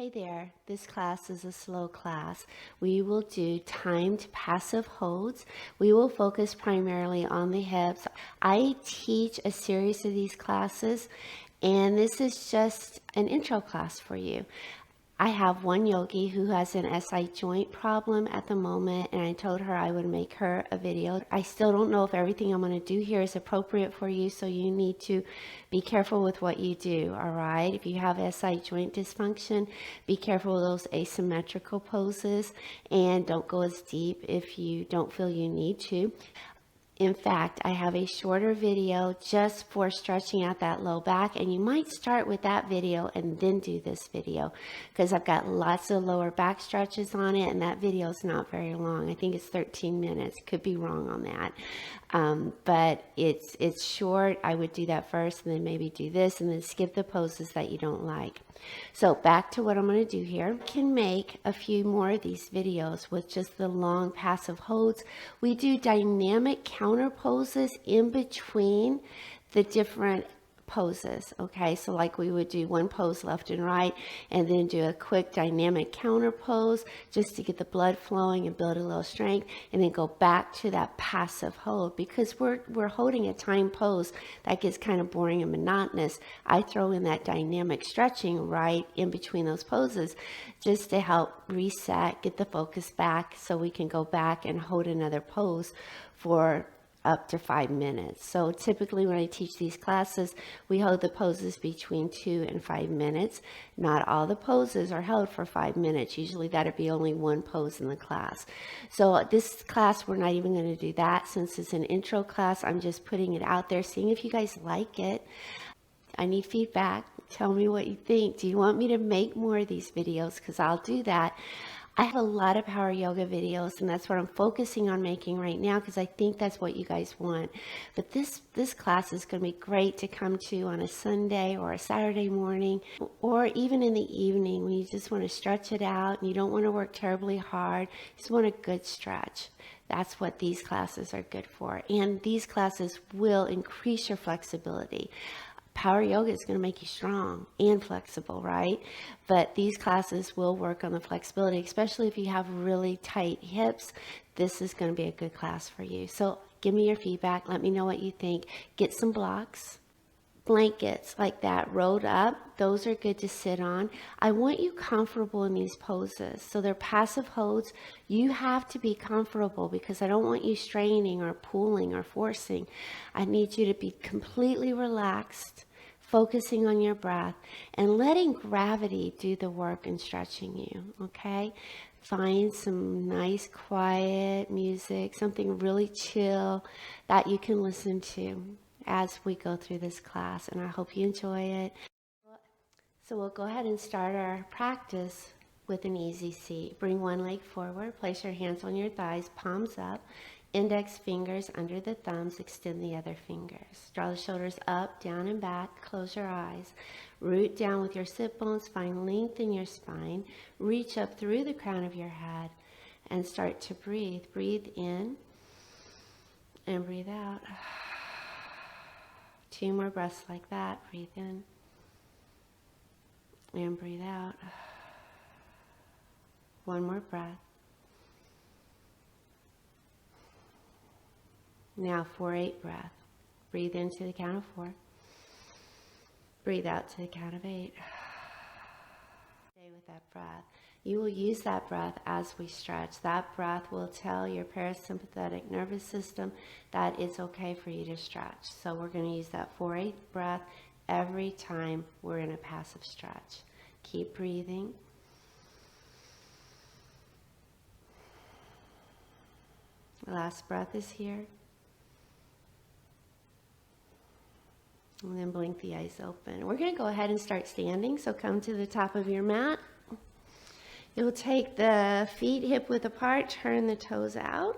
Hey there, this class is a slow class. We will do timed passive holds. We will focus primarily on the hips. I teach a series of these classes, and this is just an intro class for you. I have one yogi who has an SI joint problem at the moment, and I told her I would make her a video. I still don't know if everything I'm going to do here is appropriate for you, so you need to be careful with what you do, all right? If you have SI joint dysfunction, be careful with those asymmetrical poses, and don't go as deep if you don't feel you need to. In fact, I have a shorter video just for stretching out that low back, and you might start with that video and then do this video because I've got lots of lower back stretches on it, and that video is not very long. I think it's 13 minutes. Could be wrong on that. But it's short. I would do that first and then maybe do this and then skip the poses that you don't like. So back to what I'm going to do here. I can make a few more of these videos with just the long passive holds. We do dynamic counter poses in between the different poses. Okay, so like we would do one pose left and right and then do a quick dynamic counter pose just to get the blood flowing and build a little strength, and then go back to that passive hold because we're holding a timed pose that gets kind of boring and monotonous. I throw in that dynamic stretching right in between those poses just to help reset, get the focus back so we can go back and hold another pose for up to 5 minutes. So typically when I teach these classes, we hold the poses between 2 and 5 minutes. Not all the poses are held for 5 minutes. Usually that'd be only one pose in the class. So this class, we're not even going to do that since it's an intro class. I'm just putting it out there, seeing if you guys like it. I need feedback. Tell me what you think. Do you want me to make more of these videos? Because I'll do that. I have a lot of power yoga videos, and that's what I'm focusing on making right now because I think that's what you guys want. But this class is going to be great to come to on a Sunday or a Saturday morning, or even in the evening when you just want to stretch it out and you don't want to work terribly hard. You just want a good stretch. That's what these classes are good for. And these classes will increase your flexibility. Power yoga is going to make you strong and flexible, right? But these classes will work on the flexibility, especially if you have really tight hips. This is going to be a good class for you. So give me your feedback. Let me know what you think. Get some blocks, blankets like that rolled up. Those are good to sit on. I want you comfortable in these poses. So they're passive holds. You have to be comfortable because I don't want you straining or pulling or forcing. I need you to be completely relaxed, focusing on your breath and letting gravity do the work and stretching you, okay? Find some nice quiet music, something really chill that you can listen to as we go through this class, and I hope you enjoy it. So we'll go ahead and start our practice with an easy seat. Bring one leg forward, place your hands on your thighs, palms up, index fingers under the thumbs, extend the other fingers. Draw the shoulders up, down, and back. Close your eyes. Root down with your sit bones, find length in your spine. Reach up through the crown of your head and start to breathe. Breathe in and breathe out. 2 more breaths like that. Breathe in and breathe out. 1 more breath. Now 4-8 breath. Breathe in to the count of 4. Breathe out to the count of 8. Stay with that breath. You will use that breath as we stretch. That breath will tell your parasympathetic nervous system that it's okay for you to stretch. So we're going to use that 4-8 breath every time we're in a passive stretch. Keep breathing. The last breath is here. And then blink the eyes open. We're going to go ahead and start standing. So come to the top of your mat. You'll take the feet hip width apart, turn the toes out.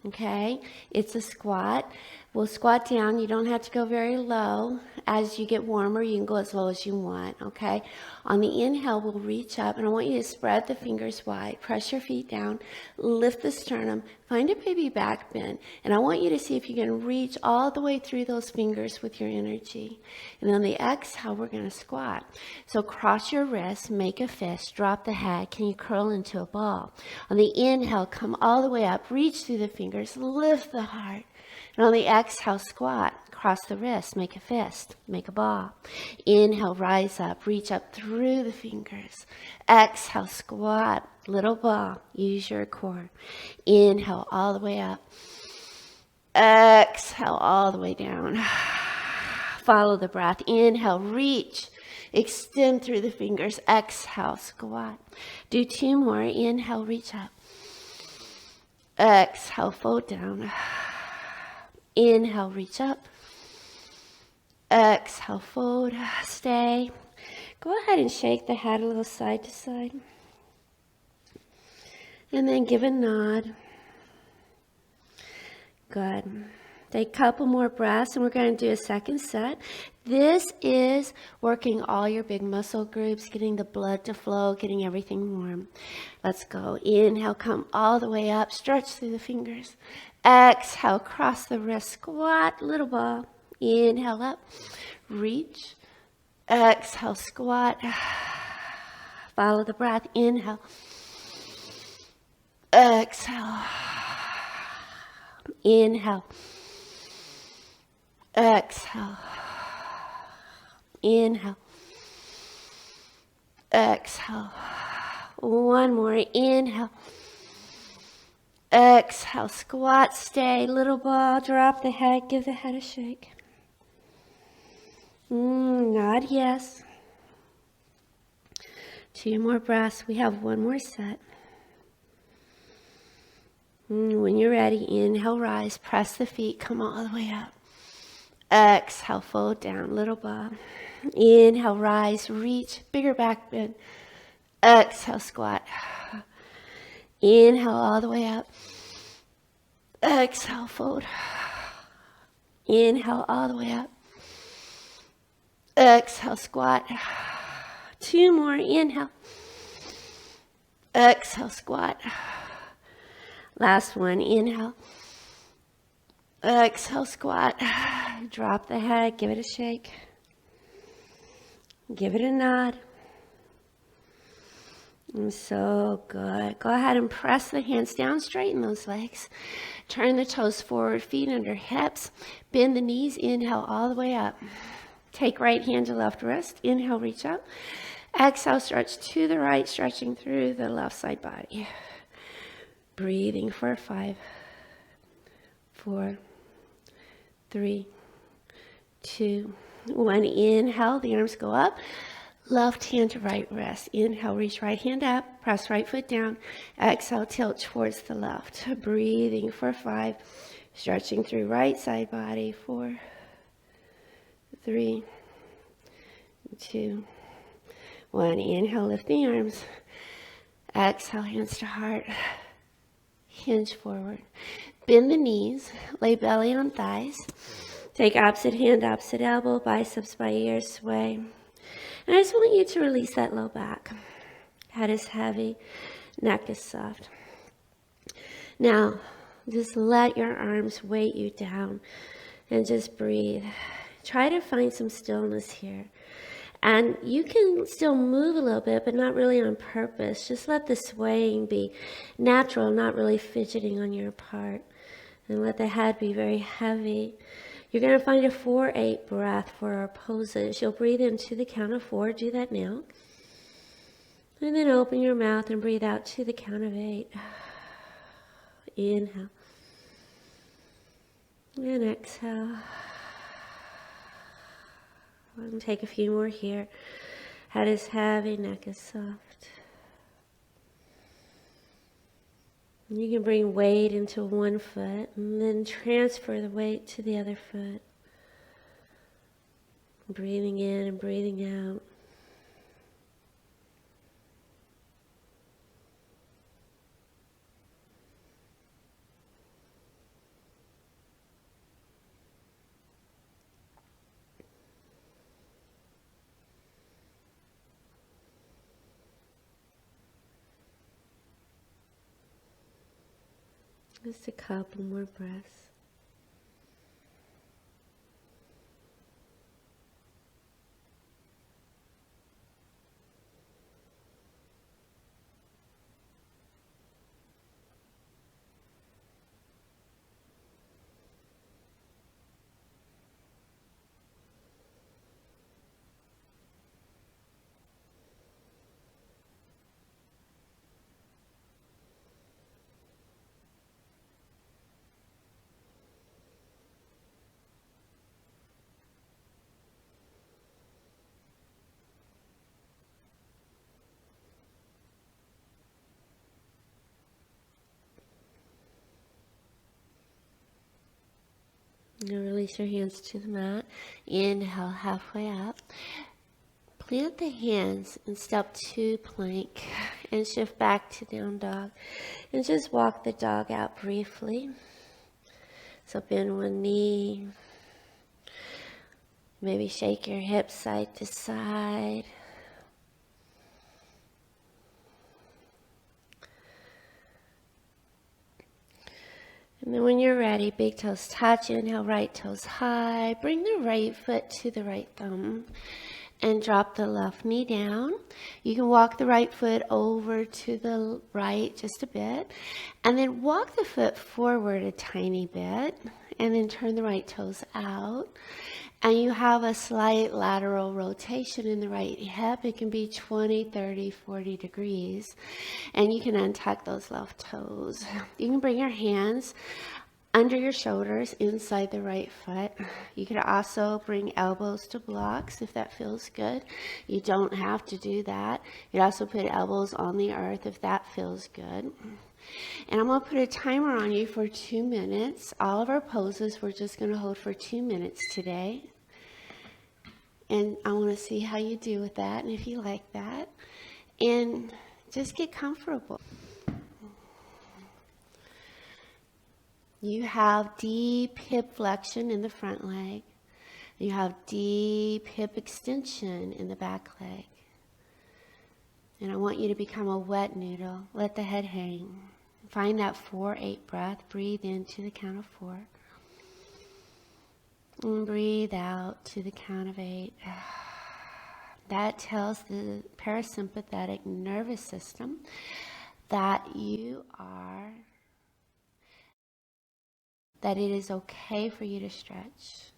Okay, it's a squat, We'll squat down. You don't have to go very low. As you get warmer, you can go as low as you want, okay? On the inhale, we'll reach up, and I want you to spread the fingers wide. Press your feet down. Lift the sternum. Find a baby back bend. And I want you to see if you can reach all the way through those fingers with your energy. And on the exhale, we're going to squat. So cross your wrists, make a fist, drop the head. Can you curl into a ball? On the inhale, come all the way up. Reach through the fingers. Lift the heart. And on the exhale, squat. Cross the wrist, make a fist, make a ball. Inhale, rise up, reach up through the fingers. Exhale, squat, little ball, use your core. Inhale, all the way up. Exhale, all the way down. Follow the breath. Inhale, reach, extend through the fingers. Exhale, squat. Do 2 more. Inhale, reach up. Exhale, fold down. Inhale, reach up. Exhale, fold, stay. Go ahead and shake the head a little side to side. And then give a nod. Good. Take a couple more breaths and we're going to do a second set. This is working all your big muscle groups, getting the blood to flow, getting everything warm. Let's go. Inhale, come all the way up, stretch through the fingers. Exhale, cross the wrist, squat, little ball. Inhale up, reach, exhale, squat, follow the breath, inhale, exhale, inhale, exhale, inhale, exhale, one more, inhale, exhale, squat, stay, little ball, drop the head, give the head a shake. Nod yes. 2 more breaths. We have 1 more set. When you're ready, inhale, rise, press the feet, come all the way up. Exhale, fold down, little ball. Inhale, rise, reach, bigger back bend. Exhale, squat. Inhale, all the way up. Exhale, fold. Inhale, all the way up. Exhale, squat. 2 more, inhale. Exhale, squat. Last one, inhale. Exhale, squat. Drop the head, give it a shake. Give it a nod. So good. Go ahead and press the hands down, straighten those legs. Turn the toes forward, feet under hips. Bend the knees, inhale all the way up. Take right hand to left wrist. Inhale, reach up. Exhale, stretch to the right, stretching through the left side body. Breathing for 5, 4, 3, 2, 1. Inhale, the arms go up. Left hand to right wrist. Inhale, reach right hand up. Press right foot down. Exhale, tilt towards the left. Breathing for 5. Stretching through right side body. 4, 3, 2, 1. Inhale, lift the arms. Exhale, hands to heart. Hinge forward. Bend the knees. Lay belly on thighs. Take opposite hand, opposite elbow, biceps by ear, sway. And I just want you to release that low back. Head is heavy, neck is soft. Now, just let your arms weight you down and just breathe. Try to find some stillness here. And you can still move a little bit, but not really on purpose. Just let the swaying be natural, not really fidgeting on your part. And let the head be very heavy. You're going to find a 4-8 breath for our poses. You'll breathe into the count of 4. Do that now. And then open your mouth and breathe out to the count of 8. Inhale. And exhale. And take a few more here. Head is heavy, neck is soft. And you can bring weight into one foot and then transfer the weight to the other foot. Breathing in and breathing out. Just a couple more breaths. Now release your hands to the mat. Inhale halfway up. Plant the hands and step to plank and shift back to down dog. And just walk the dog out briefly. So bend one knee. Maybe shake your hips side to side. And then when you're ready, big toes touch. Inhale, right toes high. Bring the right foot to the right thumb and drop the left knee down. You can walk the right foot over to the right just a bit. And then walk the foot forward a tiny bit. And then turn the right toes out. And you have a slight lateral rotation in the right hip. It can be 20, 30, 40 degrees. And you can untuck those left toes. You can bring your hands under your shoulders inside the right foot. You can also bring elbows to blocks if that feels good. You don't have to do that. You can also put elbows on the earth if that feels good. And I'm going to put a timer on you for 2 minutes. All of our poses we're just going to hold for 2 minutes today. And I want to see how you do with that and if you like that. And just get comfortable. You have deep hip flexion in the front leg. You have deep hip extension in the back leg. And I want you to become a wet noodle. Let the head hang. Find that 4-8 breath. Breathe in to the count of 4. And breathe out to the count of 8. That tells the parasympathetic nervous system that that it is okay for you to stretch.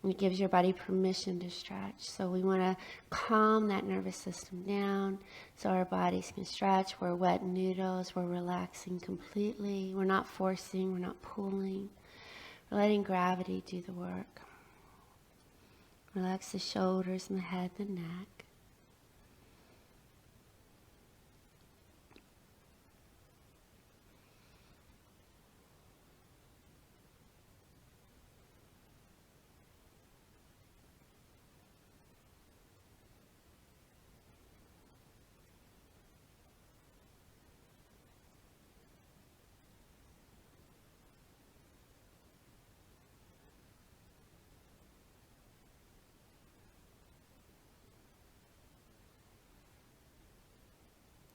It gives your body permission to stretch. So we want to calm that nervous system down so our bodies can stretch. We're wet noodles. We're relaxing completely. We're not forcing. We're not pulling. We're letting gravity do the work. Relax the shoulders and the head, the neck.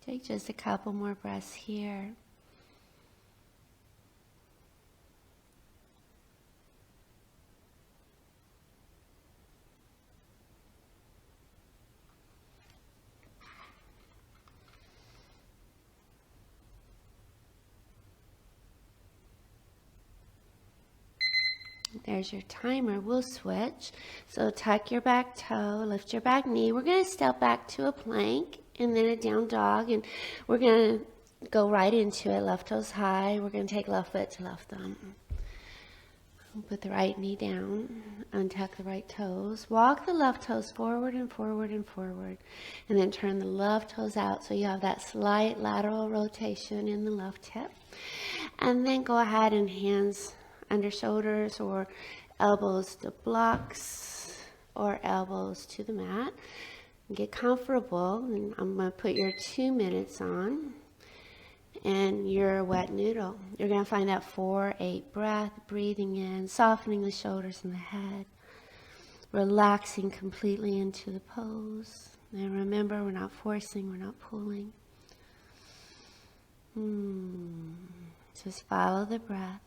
Take just a couple more breaths here. There's your timer. We'll switch. So tuck your back toe, lift your back knee. We're going to step back to a plank and then a down dog. And we're going to go right into it. Left toes high. We're going to take left foot to left thumb. Put the right knee down. Untuck the right toes. Walk the left toes forward and forward and forward. And then turn the left toes out so you have that slight lateral rotation in the left hip. And then go ahead and hands under shoulders or elbows to blocks or elbows to the mat. Get comfortable, and I'm going to put your 2 minutes on, and you're a wet noodle. You're going to find that 4-8 breath, breathing in, softening the shoulders and the head, relaxing completely into the pose. And remember, we're not forcing, we're not pulling. Just follow the breath.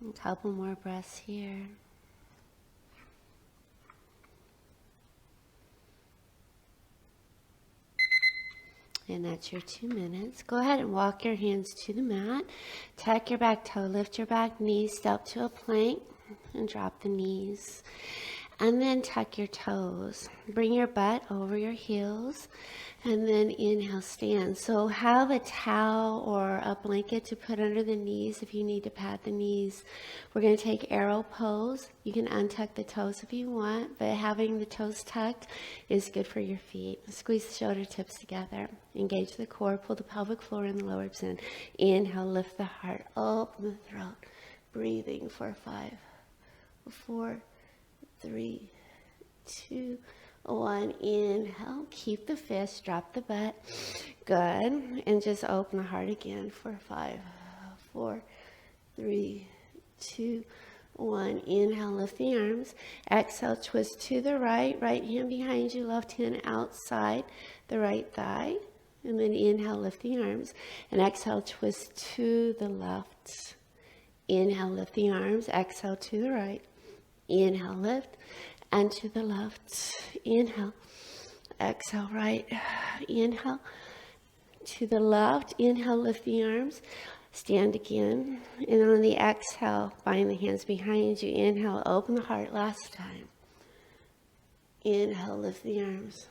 A couple more breaths here. And that's your 2 minutes. Go ahead and walk your hands to the mat. Tuck your back toe, lift your back knees, step to a plank, and drop the knees. And then tuck your toes. Bring your butt over your heels. And then inhale, stand. So have a towel or a blanket to put under the knees if you need to pad the knees. We're going to take arrow pose. You can untuck the toes if you want, but having the toes tucked is good for your feet. Squeeze the shoulder tips together. Engage the core, pull the pelvic floor and the lower ribs in. Inhale, lift the heart, open the throat. Breathing for 5, 4, 3, 2, 1. Inhale, keep the fist, drop the butt. Good. And just open the heart again for 5, 4, 3, 2, 1. Inhale, lift the arms. Exhale, twist to the right. Right hand behind you, left hand outside the right thigh. And then inhale, lift the arms. And exhale, twist to the left. Inhale, lift the arms. Exhale to the right. Inhale, lift, and to the left. Inhale, exhale, right. Inhale, to the left. Inhale, lift the arms. Stand again. And on the exhale, bind the hands behind you. Inhale, open the heart last time. Inhale, lift the arms.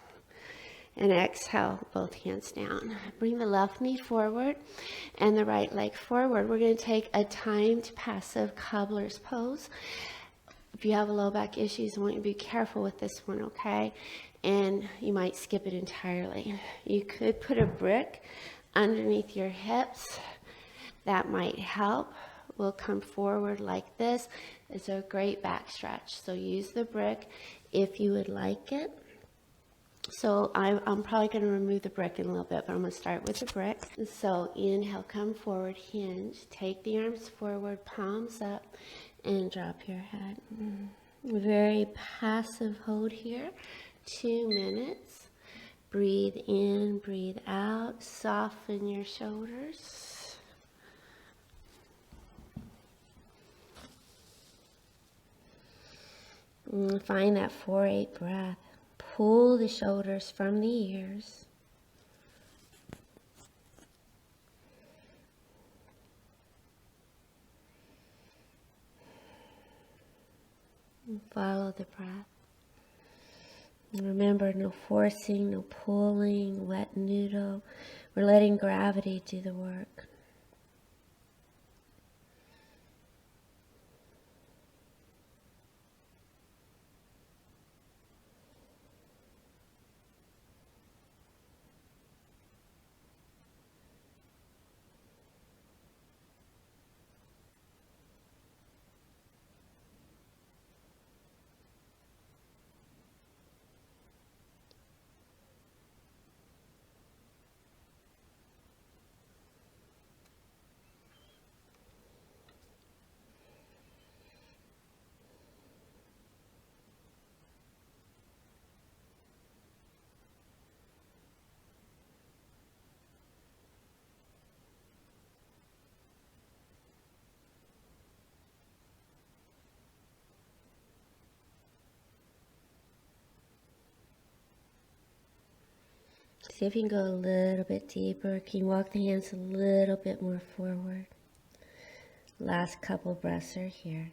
And exhale, both hands down. Bring the left knee forward and the right leg forward. We're going to take a timed passive cobbler's pose. If you have low back issues, I want you to be careful with this one, okay? And you might skip it entirely. You could put a brick underneath your hips. That might help. We'll come forward like this. It's a great back stretch. So use the brick if you would like it. So I'm probably going to remove the brick in a little bit, but I'm going to start with the brick. So inhale, come forward, hinge. Take the arms forward, palms up, and drop your head. Very passive hold here. 2 minutes. Breathe in, breathe out. Soften your shoulders. Find that 4-8 breath. Pull the shoulders from the ears. And follow the breath. And remember, no forcing, no pulling, wet noodle. We're letting gravity do the work. See if you can go a little bit deeper. Can you walk the hands a little bit more forward? Last couple breaths are here.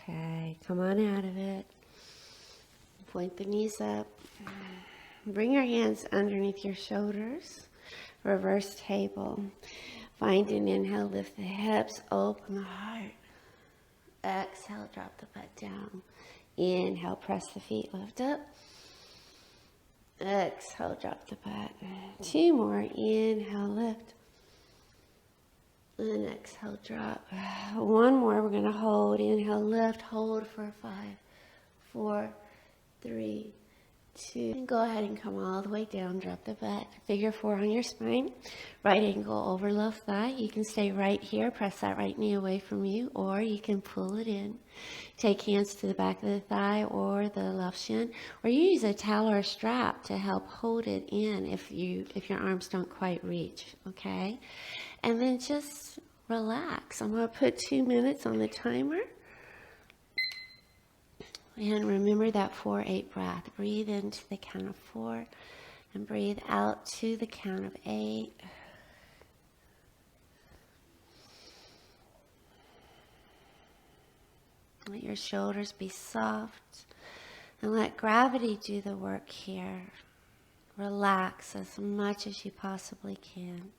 Okay, come on out of it. Point the knees up. Bring your hands underneath your shoulders. Reverse table. Find an inhale, lift the hips, open the heart. Exhale, drop the butt down. Inhale, press the feet, lift up. Exhale, drop the butt. 2 more. Inhale, lift. And exhale, drop. 1 more. We're going to hold. Inhale, lift. Hold for 5, 4, 3, 2. And go ahead and come all the way down. Drop the butt. Figure 4 on your spine. Right angle over left thigh. You can stay right here. Press that right knee away from you. Or you can pull it in. Take hands to the back of the thigh or the left shin. Or you use a towel or a strap to help hold it in if your arms don't quite reach. Okay? And then just relax. I'm going to put 2 minutes on the timer. And remember that 4-8 breath. Breathe into the count of 4 and breathe out to the count of 8. Let your shoulders be soft and let gravity do the work here. Relax as much as you possibly can.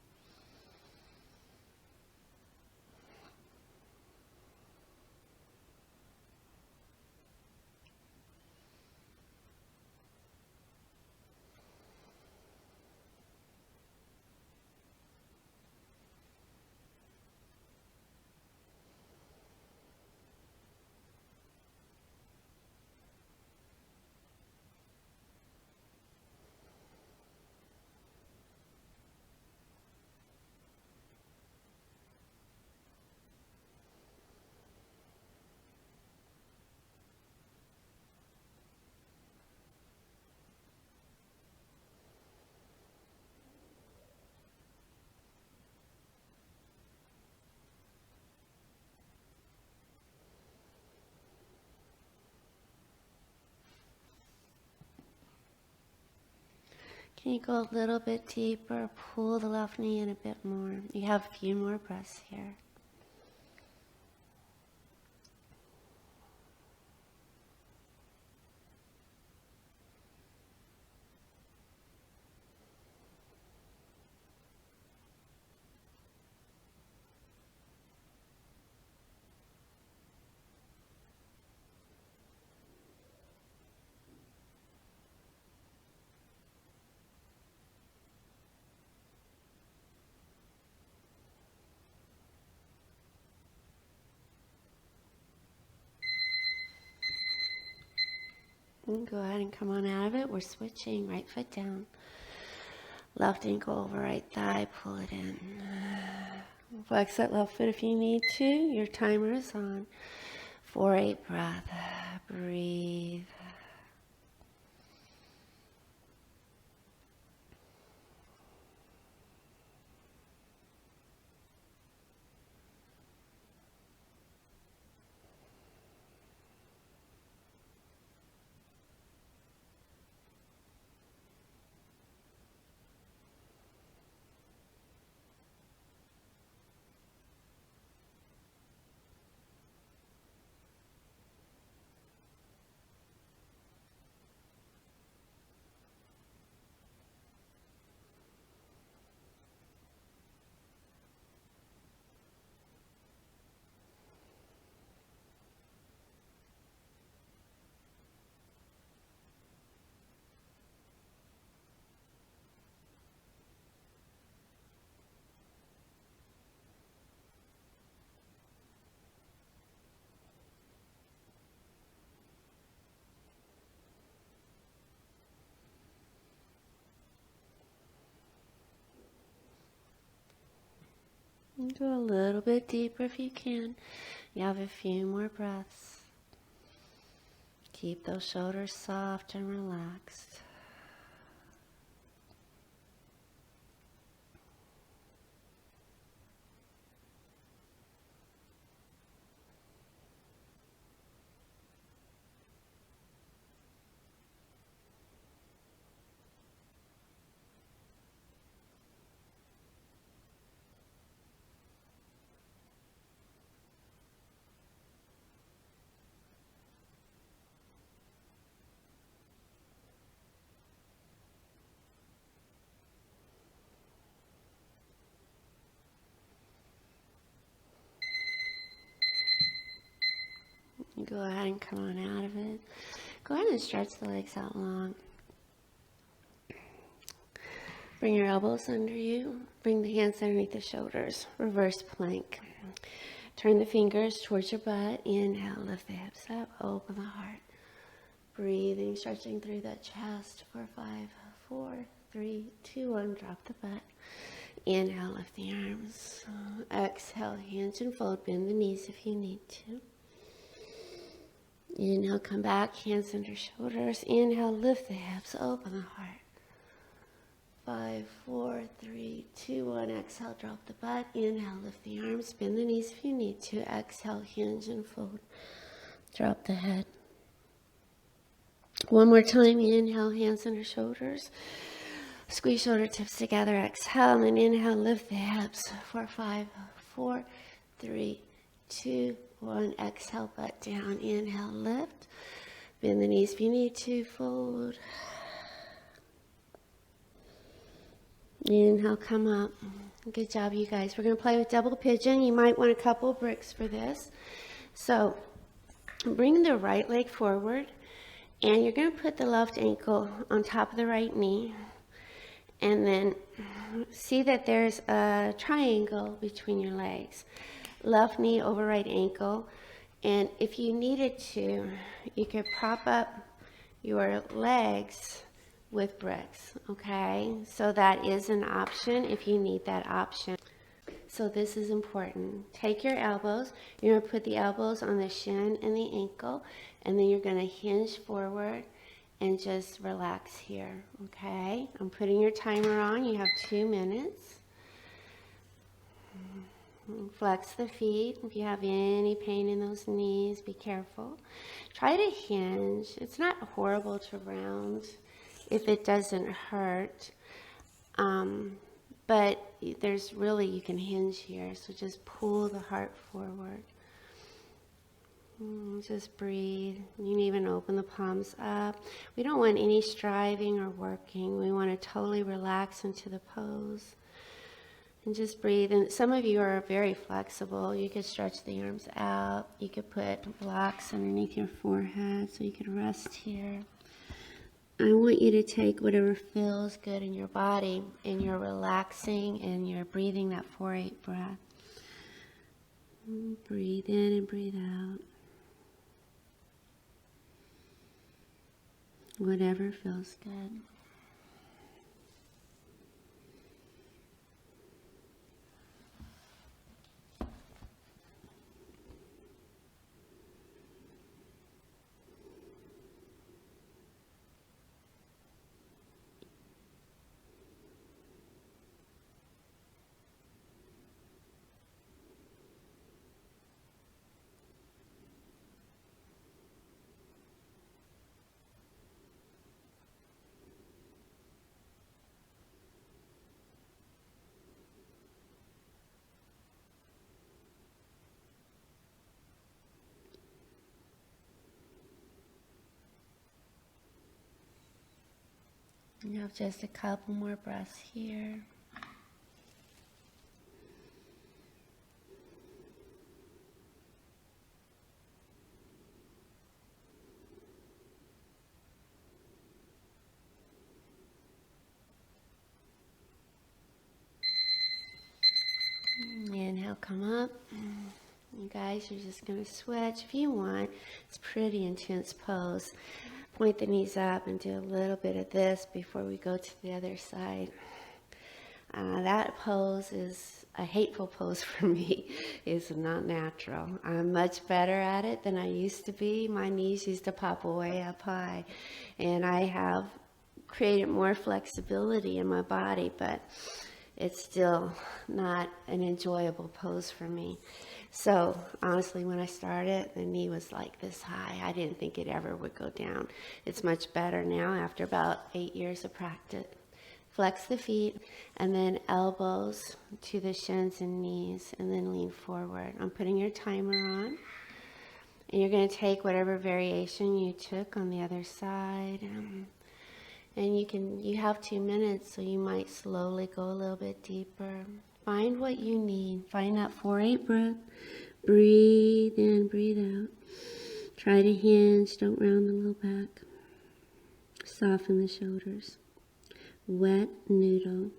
Can you go a little bit deeper? Pull the left knee in a bit more. You have a few more breaths here. And go ahead and come on out of it. We're switching. Right foot down. Left ankle over right thigh. Pull it in. Flex that left foot if you need to. Your timer is on. 4-8 breath. Breathe. And go a little bit deeper if you can. You have a few more breaths. Keep those shoulders soft and relaxed. Go ahead and come on out of it. Go ahead and stretch the legs out long. Bring your elbows under you. Bring the hands underneath the shoulders. Reverse plank. Turn the fingers towards your butt. Inhale, lift the hips up. Open the heart. Breathing, stretching through that chest for 5, 4, 3, 2, 1. Drop the butt. Inhale, lift the arms. Exhale, hinge and fold. Bend the knees if you need to. Inhale, come back, hands under shoulders. Inhale, lift the hips, open the heart. 5, 4, 3, 2, 1. Exhale, drop the butt. Inhale, lift the arms, bend the knees if you need to. Exhale, hinge and fold. Drop the head. One more time. Inhale, hands under shoulders. Squeeze shoulder tips together. Exhale, and then inhale, lift the hips. 4, 5, 4, 3, 2, 1. Exhale, butt down. Inhale, lift. Bend the knees if you need to. Fold. Inhale, come up. Good job, you guys. We're going to play with double pigeon. You might want a couple bricks for this. So bring the right leg forward, and you're going to put the left ankle on top of the right knee. And then see that there's a triangle between your legs. Left knee over right ankle. And if you needed to, you could prop up your legs with bricks, okay? So that is an option if you need that option. So this is important. Take your elbows. You're going to put the elbows on the shin and the ankle, and then you're going to hinge forward and just relax here, okay? I'm putting your timer on. You have 2 minutes. Flex the feet. If you have any pain in those knees, be careful. Try to hinge. It's not horrible to round if it doesn't hurt. But there's really, you can hinge here. So just pull the heart forward. Just breathe. You can even open the palms up. We don't want any striving or working. We want to totally relax into the pose. And just breathe. And some of you are very flexible. You could stretch the arms out. You could put blocks underneath your forehead so you could rest here. I want you to take whatever feels good in your body, and you're relaxing and you're breathing that 4-8 breath. Breathe in and breathe out. Whatever feels good. You have just a couple more breaths here. Inhale, come up. You guys, you're just going to switch if you want. It's a pretty intense pose. Point the knees up and do a little bit of this before we go to the other side. That pose is a hateful pose for me. It's not natural. I'm much better at it than I used to be. My knees used to pop way up high, and I have created more flexibility in my body, but it's still not an enjoyable pose for me. So honestly, when I started, the knee was like this high. I didn't think it ever would go down. It's much better now after about 8 years of practice. Flex the feet and then elbows to the shins and knees and then lean forward. I'm putting your timer on. And you're going to take whatever variation you took on the other side. And you have 2 minutes, so you might slowly go a little bit deeper. Find what you need. Find that 4-8 breath. Breathe in, breathe out. Try to hinge, don't round the low back. Soften the shoulders. Wet noodle.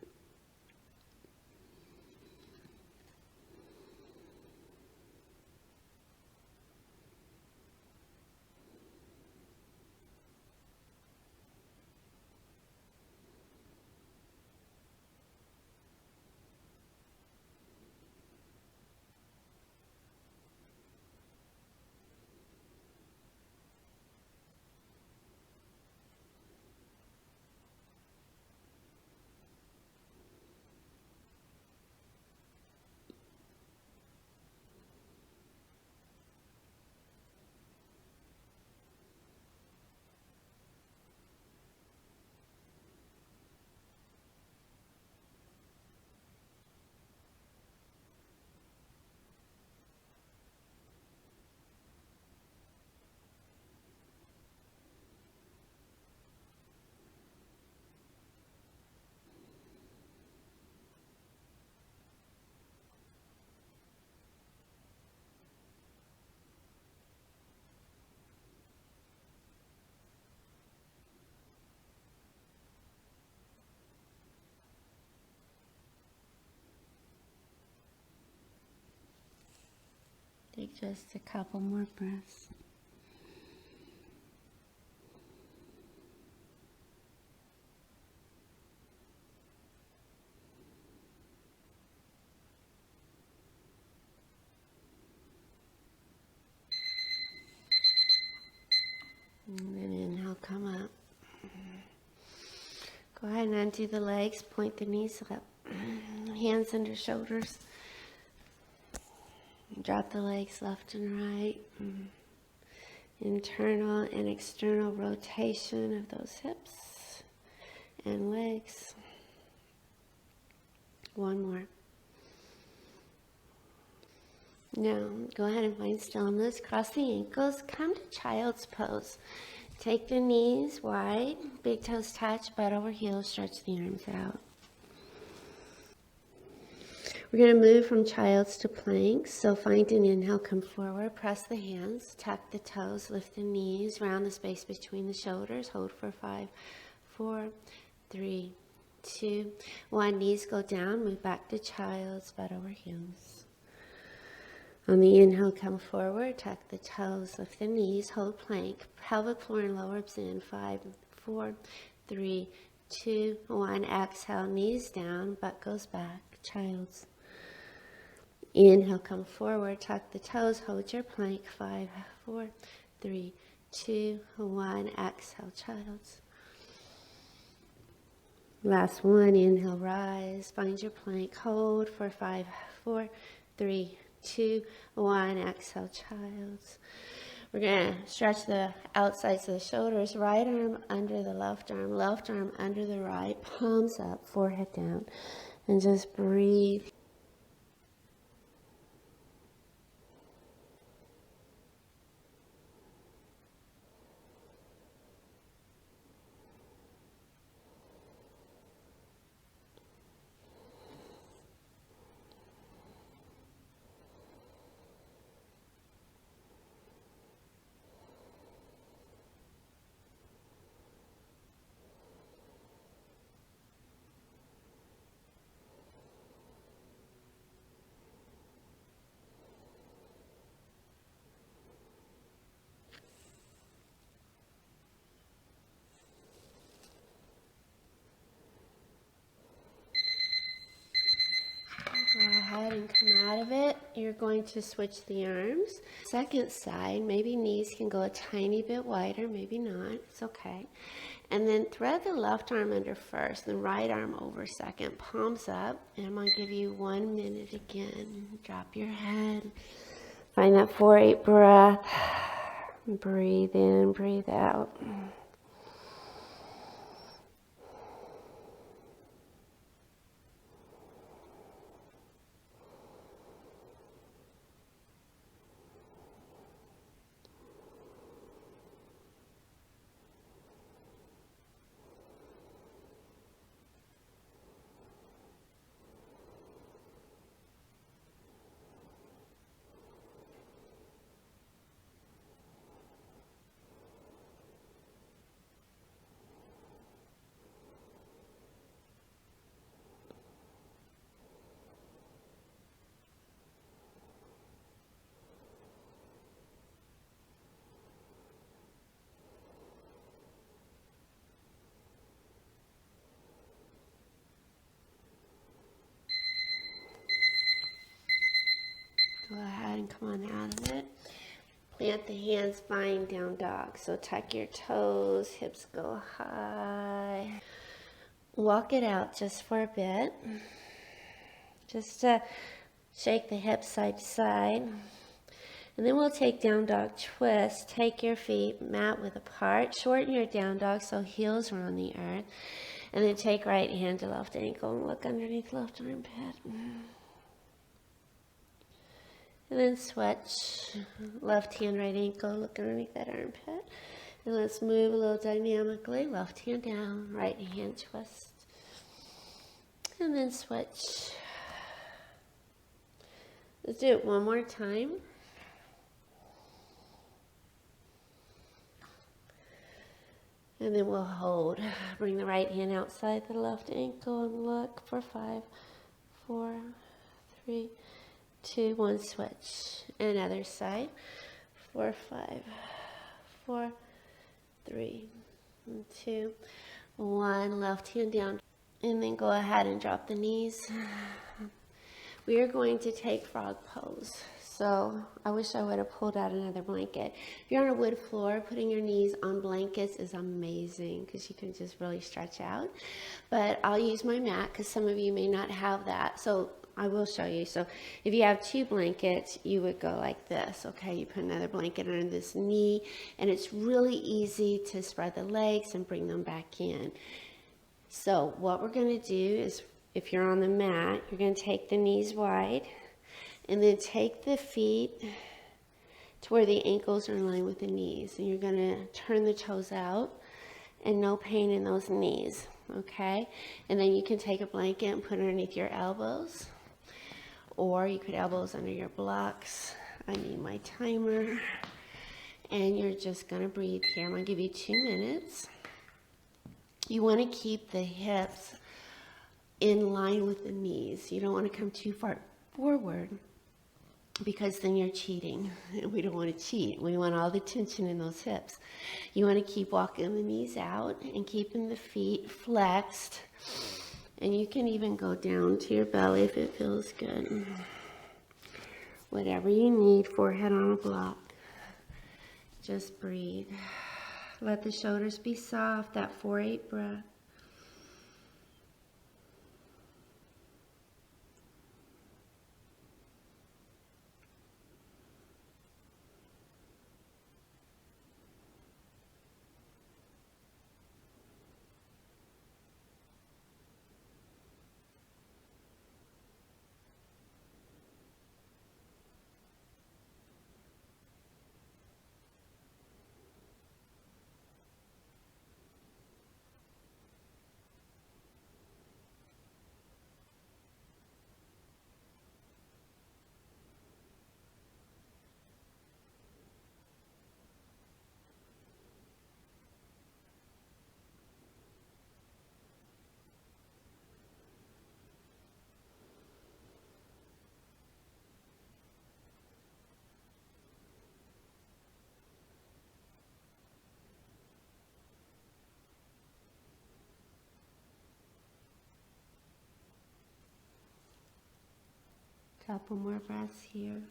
Take just a couple more breaths. And then inhale, come up. Go ahead and undo the legs, point the knees up. Hands under shoulders. Drop the legs left and right. Internal and external rotation of those hips and legs. One more. Now, go ahead and find stillness. Cross the ankles. Come to child's pose. Take the knees wide. Big toes touch, butt over heels. Stretch the arms out. We're going to move from child's to plank. So find an inhale, come forward. Press the hands. Tuck the toes. Lift the knees. Round the space between the shoulders. Hold for 5, 4, 3, 2, 1. Knees go down. Move back to child's, butt over heels. On the inhale, come forward, tuck the toes, lift the knees, hold plank, pelvic floor and lower ribs in. 5, 4, 3, 2, 1. Exhale, knees down, butt goes back, child's. Inhale, come forward, tuck the toes, hold your plank. 5, 4, 3, 2, 1. Exhale, child's. Last one, inhale, rise, find your plank, hold for 5, 4, 3, 2, 1. Exhale, child's. We're going to stretch the outsides of the shoulders. Right arm under the left arm under the right. Palms up, forehead down. And just breathe. and come out of it, you're going to switch the arms. Second side, maybe knees can go a tiny bit wider, maybe not, it's okay. And then thread the left arm under first, the right arm over second, palms up. And I'm going to give you 1 minute again. Drop your head. Find that 4-8 breath. Breathe in, breathe out. Go ahead and come on out of it. Plant the hands, bind down dog. So tuck your toes, hips go high. Walk it out just for a bit. Just to shake the hips side to side. And then we'll take down dog twist. Take your feet mat width apart. Shorten your down dog so heels are on the earth. And then take right hand to left ankle and look underneath left armpit. And then switch, left hand, right ankle, look underneath that armpit. And let's move a little dynamically, left hand down, right hand twist. And then switch. Let's do it one more time. And then we'll hold. Bring the right hand outside the left ankle and look for 5, 4, 3, 2, 1, switch. And other side. 4, 5, 4, 3, 2, 1. Left hand down. And then go ahead and drop the knees. We are going to take frog pose. So I wish I would have pulled out another blanket. If you're on a wood floor, putting your knees on blankets is amazing because you can just really stretch out. But I'll use my mat because some of you may not have that. So I will show you. So if you have 2 blankets, you would go like this. Okay, you put another blanket under this knee, and it's really easy to spread the legs and bring them back in. So what we're going to do is, if you're on the mat, you're going to take the knees wide. And then take the feet to where the ankles are in line with the knees. And you're going to turn the toes out and no pain in those knees, okay? And then you can take a blanket and put it underneath your elbows. Or you could elbows under your blocks. I need my timer. And you're just going to breathe here. I'm going to give you 2 minutes. You want to keep the hips in line with the knees. You don't want to come too far forward, because then you're cheating. We don't want to cheat. We want all the tension in those hips. You want to keep walking the knees out and keeping the feet flexed. And you can even go down to your belly if it feels good. Whatever you need, forehead on a block. Just breathe. Let the shoulders be soft, that 4-8 breath. Couple more breaths here.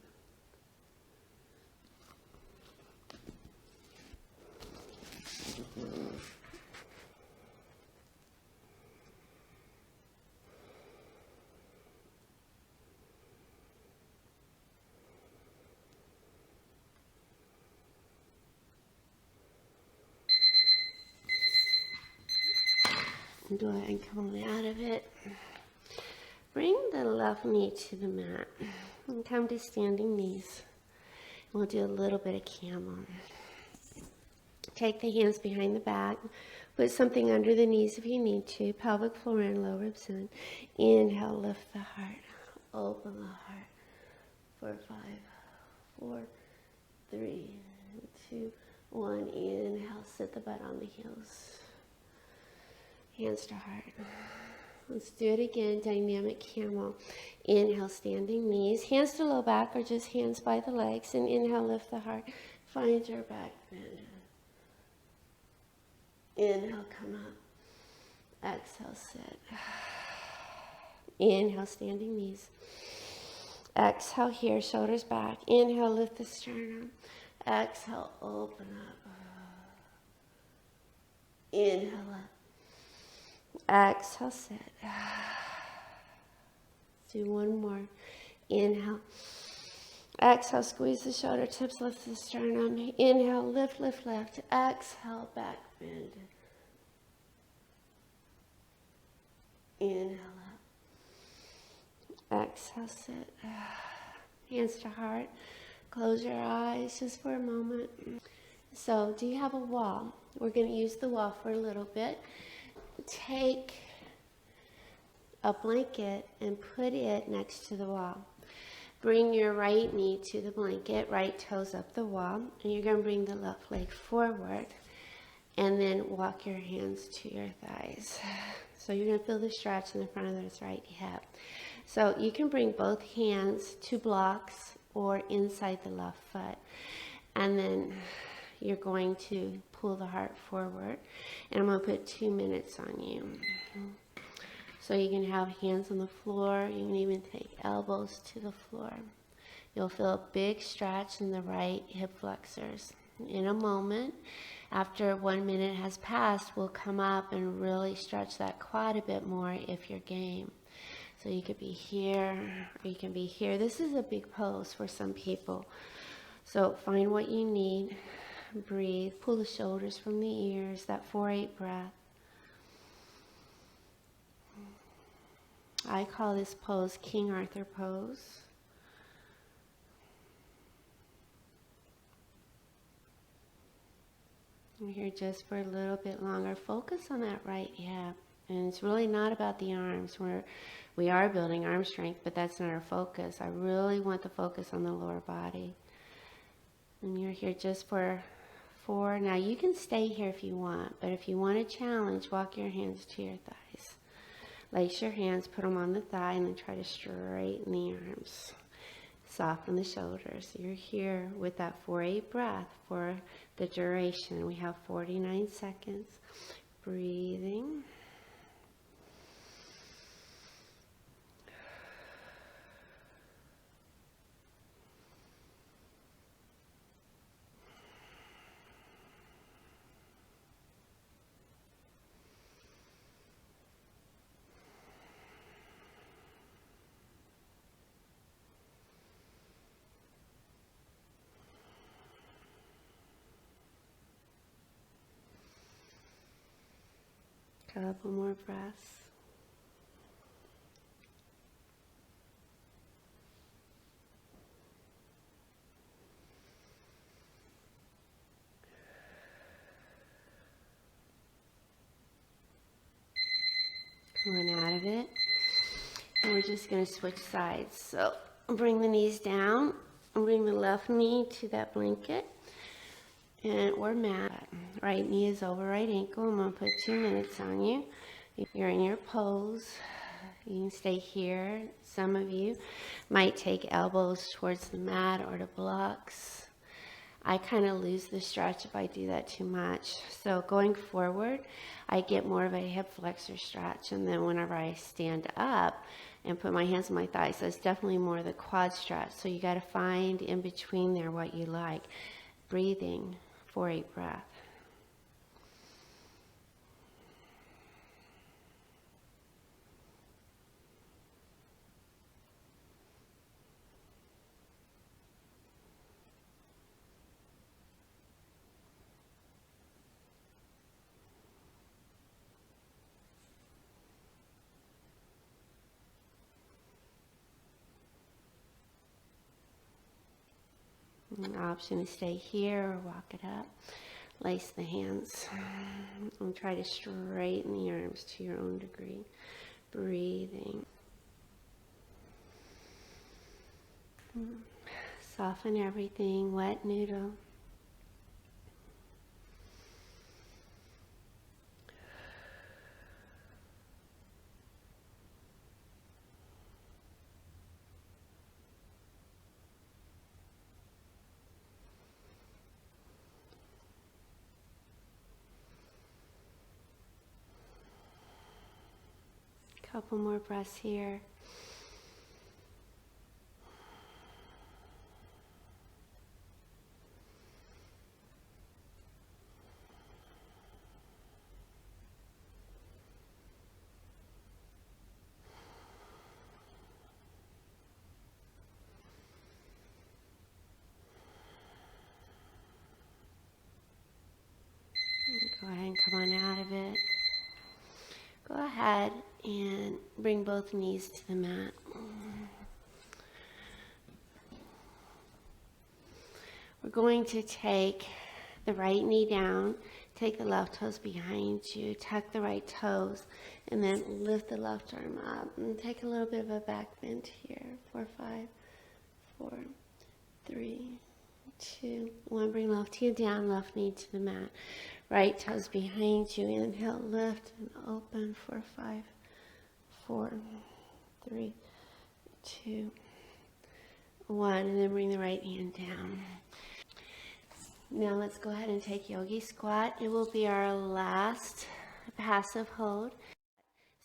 Go ahead and come on out of it. Bring the left knee to the mat and come to standing knees. We'll do a little bit of camel. Take the hands behind the back. Put something under the knees if you need to. Pelvic floor and low ribs in. Inhale, lift the heart. Open the heart. 4, 5, 4, 3, 2, 1. Inhale, sit the butt on the heels. Hands to heart. Let's do it again. Dynamic camel. Inhale, standing knees. Hands to low back or just hands by the legs. And inhale, lift the heart. Find your back bend. Inhale, come up. Exhale, sit. Inhale, standing knees. Exhale here, shoulders back. Inhale, lift the sternum. Exhale, open up. Inhale up. Exhale, sit. Do one more. Inhale. Exhale, squeeze the shoulder tips, lift the sternum. Inhale, lift, lift, lift. Exhale, back bend. Inhale up. Exhale, sit. Hands to heart. Close your eyes just for a moment. So, do you have a wall? We're going to use the wall for a little bit. Take a blanket and put it next to the wall. Bring your right knee to the blanket, right toes up the wall, and you're going to bring the left leg forward and then walk your hands to your thighs. So you're going to feel the stretch in the front of this right hip. So you can bring both hands to blocks or inside the left foot, and then you're going to pull the heart forward, and I'm going to put 2 minutes on you. So you can have hands on the floor. You can even take elbows to the floor. You'll feel a big stretch in the right hip flexors. In a moment, after 1 minute has passed, we'll come up and really stretch that quad a bit more if you're game. So you could be here, or you can be here. This is a big pose for some people. So find what you need. Breathe. Pull the shoulders from the ears. That 4-8 breath. I call this pose King Arthur pose. We're here just for a little bit longer. Focus on that right hip. And it's really not about the arms. We are building arm strength, but that's not our focus. I really want the focus on the lower body. And you're here just for 4. Now you can stay here if you want, but if you want a challenge, walk your hands to your thighs. Lace your hands, put them on the thigh, and then try to straighten the arms. Soften the shoulders. You're here with that 4-8 breath for the duration. We have 49 seconds. Breathing. Couple more breaths. Come on out of it. And we're just going to switch sides. So bring the knees down and bring the left knee to that blanket or mat. Right knee is over right ankle. I'm going to put 2 minutes on you. You're in your pose. You can stay here. Some of you might take elbows towards the mat or the blocks. I kind of lose the stretch if I do that too much. So going forward, I get more of a hip flexor stretch. And then whenever I stand up and put my hands on my thighs. So it's definitely more the quad stretch. So you got to find in between there what you like. Breathing, 4-8 breath. An option to stay here or walk it up. Lace the hands and try to straighten the arms to your own degree. Breathing. Soften everything. Wet noodle. Couple more breaths here. Go ahead and come on out of it. Go ahead and bring both knees to the mat. We're going to take the right knee down, take the left toes behind you, tuck the right toes, and then lift the left arm up. And take a little bit of a back bend here. 4, 5, 4, 3, 2, 1. Bring left heel down, left knee to the mat. Right toes behind you. Inhale, lift and open. 4, 5, 4, 3, 2, 1. And then bring the right hand down. Now let's go ahead and take yogi squat. It will be our last passive hold.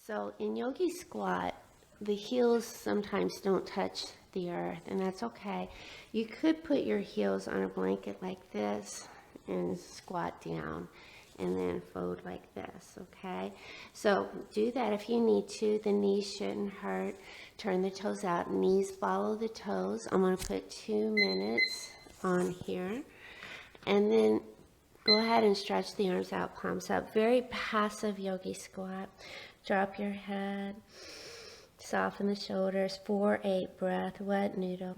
So in yogi squat, the heels sometimes don't touch the earth, and that's okay. You could put your heels on a blanket like this and squat down and then fold like this, okay? So do that if you need to. The knees shouldn't hurt. Turn the toes out. Knees follow the toes. I'm going to put 2 minutes on here. And then go ahead and stretch the arms out, palms up. Very passive yogi squat. Drop your head. Soften the shoulders. 4-8 breath. Wet noodle.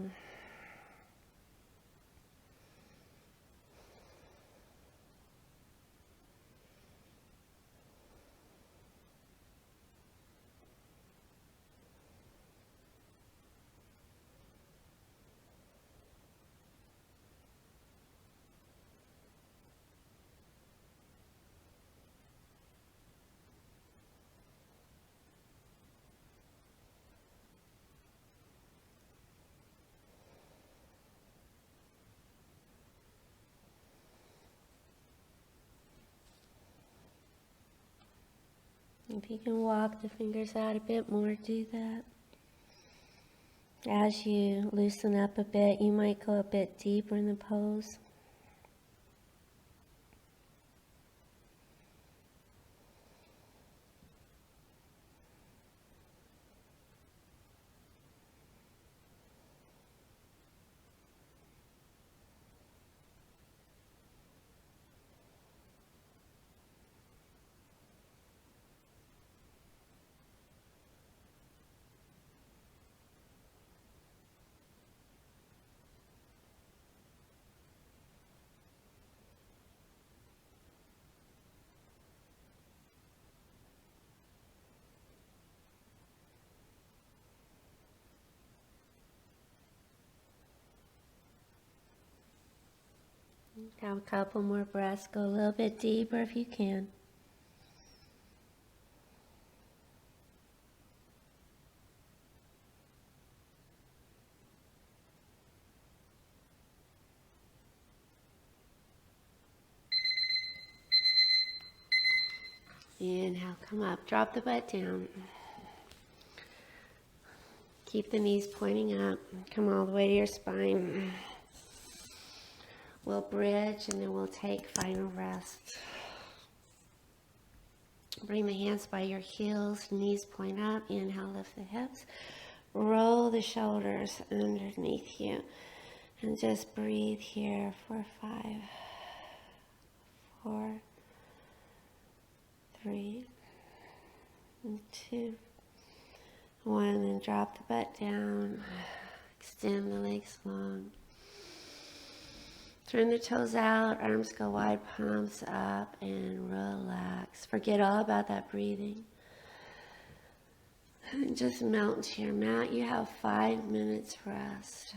If you can walk the fingers out a bit more, do that. As you loosen up a bit, you might go a bit deeper in the pose. Have a couple more breaths. Go a little bit deeper if you can. Inhale, come up. Drop the butt down. Keep the knees pointing up. Come all the way to your spine. We'll bridge and then we'll take final rest. Bring the hands by your heels, knees point up. Inhale, lift the hips. Roll the shoulders underneath you. And just breathe here for 5, 4, 3, 2, 1. And drop the butt down. Extend the legs long. Turn the toes out, arms go wide, palms up, and relax. Forget all about that breathing. And just melt into your mat. You have 5 minutes rest.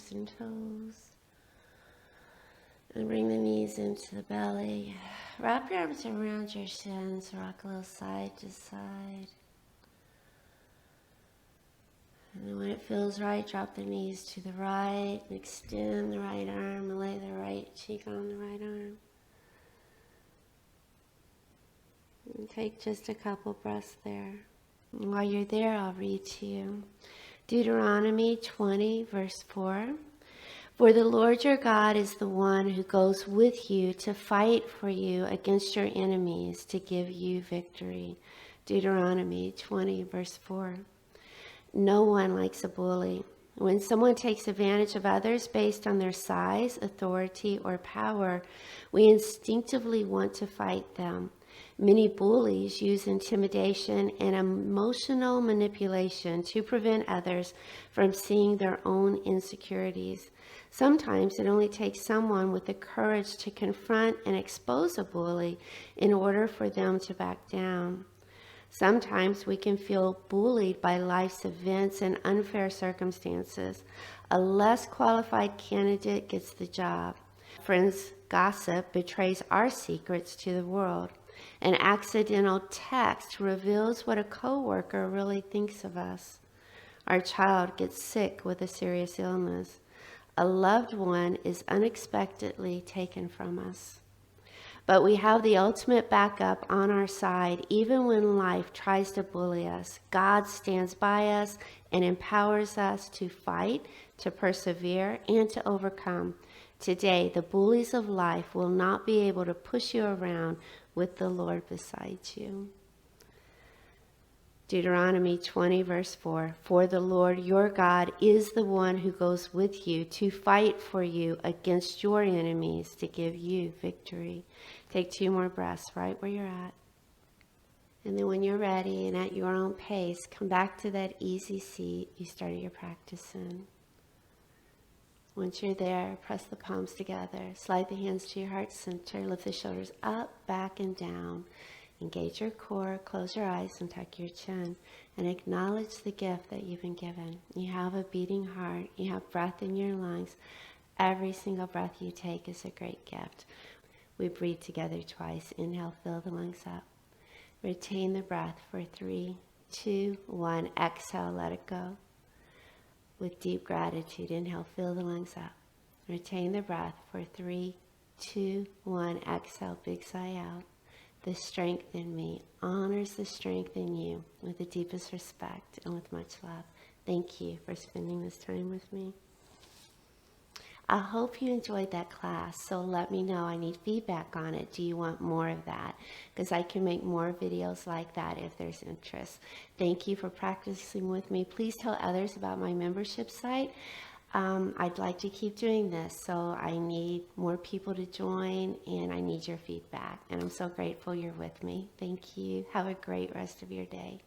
hips and toes. And bring the knees into the belly. Wrap your arms around your shins. Rock a little side to side. And then when it feels right, drop the knees to the right. And extend the right arm and lay the right cheek on the right arm. And take just a couple breaths there. And while you're there, I'll read to you Deuteronomy 20, verse 4. For the Lord your God is the one who goes with you to fight for you against your enemies to give you victory. Deuteronomy 20, verse 4. No one likes a bully. When someone takes advantage of others based on their size, authority, or power, we instinctively want to fight them. Many bullies use intimidation and emotional manipulation to prevent others from seeing their own insecurities. Sometimes it only takes someone with the courage to confront and expose a bully in order for them to back down. Sometimes we can feel bullied by life's events and unfair circumstances. A less qualified candidate gets the job. Friends' gossip betrays our secrets to the world. An accidental text reveals what a coworker really thinks of us. Our child gets sick with a serious illness. A loved one is unexpectedly taken from us. But we have the ultimate backup on our side even when life tries to bully us. God stands by us and empowers us to fight, to persevere, and to overcome. Today, the bullies of life will not be able to push you around with the Lord beside you. Deuteronomy 20, verse 4. For the Lord your God is the one who goes with you to fight for you against your enemies to give you victory. Take 2 more breaths right where you're at. And then when you're ready and at your own pace, come back to that easy seat you started your practice in. Once you're there, press the palms together. Slide the hands to your heart center. Lift the shoulders up, back, and down. Engage your core, close your eyes, and tuck your chin. And acknowledge the gift that you've been given. You have a beating heart. You have breath in your lungs. Every single breath you take is a great gift. We breathe together twice. Inhale, fill the lungs up. Retain the breath for 3, 2, 1. Exhale, let it go. With deep gratitude, inhale, fill the lungs up. Retain the breath for 3, 2, 1. Exhale, big sigh out. The strength in me honors the strength in you with the deepest respect and with much love. Thank you for spending this time with me. I hope you enjoyed that class, so let me know. I need feedback on it. Do you want more of that? Because I can make more videos like that if there's interest. Thank you for practicing with me. Please tell others about my membership site. I'd like to keep doing this, so I need more people to join, and I need your feedback. And I'm so grateful you're with me. Thank you. Have a great rest of your day.